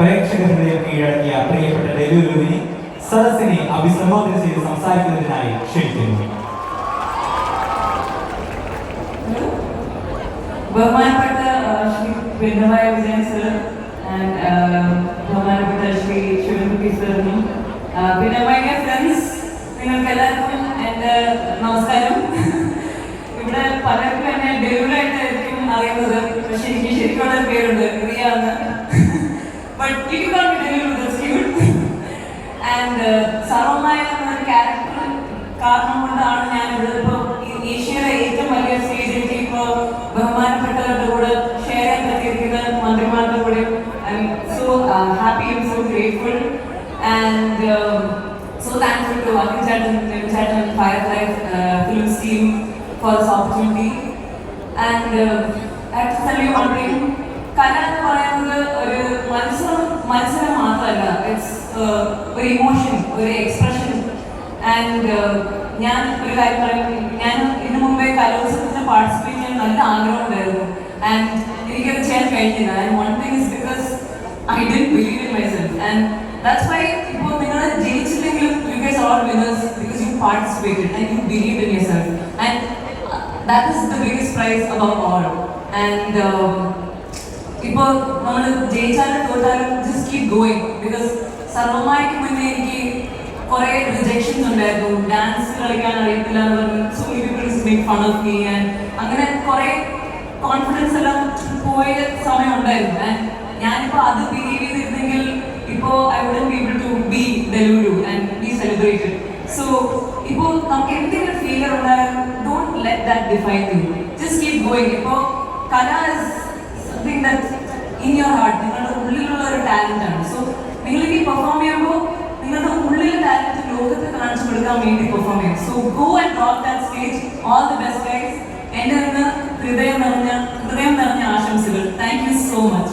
പ്രേക്ഷക ഹൃദയം കീഴടക്കിയ പ്രിയപ്പെട്ട ഡെലുലുവിനെ സദസ്സിനെ അഭിസംബോധന ചെയ്ത് സംസാരിക്കുന്നതിനായി ക്ഷണിക്കുന്നു. ബഹുമാനപ്പെട്ട ശ്രീ പിണറായി വിജയൻ സർ, ബഹുമാനപ്പെട്ട ശ്രീ ശിവൻകുട്ടി സാറിനും പിന്നെ മൈ ഫ്രണ്ട്സ്, നിങ്ങൾക്ക് എല്ലാവർക്കും എൻ്റെ നമസ്കാരം. ഇവിടെ പലർക്കും എന്നെ ഡെലുലായിട്ടായിരിക്കും അറിയുന്നത്, പക്ഷെ എനിക്ക് ശരിക്കുള്ള പേരുണ്ട്, റിയ എന്ന്. But you can be delulu, that's cute. And സർവമായ എന്നൊരു ക്യാരക്ടർ കാരണം കൊണ്ടാണ് ഞാൻ ഇവിടെ ഇപ്പോൾ ഏഷ്യയിലെ ഏറ്റവും വലിയ സ്റ്റേജിലേക്ക് ഇപ്പോൾ ബഹുമാനപ്പെട്ടവരുടെ കൂടെ ഷെയർ ചെയ്യാൻ പറ്റിയിരിക്കുന്നത്, മന്ത്രിമാരുടെ കൂടെ. I M so happy and so grateful and so thankful to Akhil Chattan, Chattan Firefly Films team for this opportunity. And I have to tell you one thing, കല എന്ന് പറയുന്നത് ഒരു മത്സരം മാത്രമല്ല, ഇറ്റ്സ് ഒരു ഇമോഷൻ, ഒരു എക്സ്പ്രഷൻ. ആൻഡ് ഞാൻ ഒരു കാര്യം പറയും, ഞാൻ ഇതിനു മുമ്പേ കലോത്സവത്തിന് പാർട്ടിസിപ്പേറ്റ് ചെയ്യാൻ നല്ല ആഗ്രഹമുണ്ടായിരുന്നു. ആൻഡ് എനിക്കത് ചെയ്യാൻ കഴിഞ്ഞില്ല. And one thing is because I didn't believe in myself. And that's why ഇപ്പോൾ നിങ്ങൾ ജയിച്ചില്ലെങ്കിലും you guys are all winners because you participated and you believed in yourself, and that is the biggest prize above all. And ഇപ്പോൾ നമ്മൾ ജയിച്ചാലും തോറ്റാലും just keep going, because സർവമായ്ക്ക് മുന്നേ എനിക്ക് കുറേ rejections ഉണ്ടായിരുന്നു. Dance കളിക്കാൻ അറിയത്തില്ല എന്ന് പറഞ്ഞു, so many people used to make fun of me, and അങ്ങനെ കുറേ കോൺഫിഡൻസ് എല്ലാം പോയ സമയം ഉണ്ടായിരുന്നു. ആൻഡ് ഞാനിപ്പോൾ അത് ബിലീവ് ചെയ്തിരുന്നെങ്കിൽ ഇപ്പോൾ I wouldn't be able to be Delulu and be celebrated. So ഇപ്പോൾ നമുക്ക് എന്തെങ്കിലും ഫീലർ ഉണ്ടായാലും don't let that define you. Just keep going. ഇപ്പോൾ കല is something that in your heart, നിങ്ങളുടെ ഉള്ളിലുള്ള ഒരു ടാലൻ്റ് ആണ്. സോ നിങ്ങൾക്ക് ഈ പെർഫോം ചെയ്യുമ്പോൾ നിങ്ങളുടെ ഉള്ളിലെ ടാലൻറ്റ് ലോകത്ത് കാണിച്ചു കൊടുക്കാൻ വേണ്ടി പെർഫോം ചെയ്യും. So go and rock that stage. All the best guys. എൻ്റെ നിന്ന് ഹൃദയം നിറഞ്ഞ ആശംസകൾ. Thank you so much.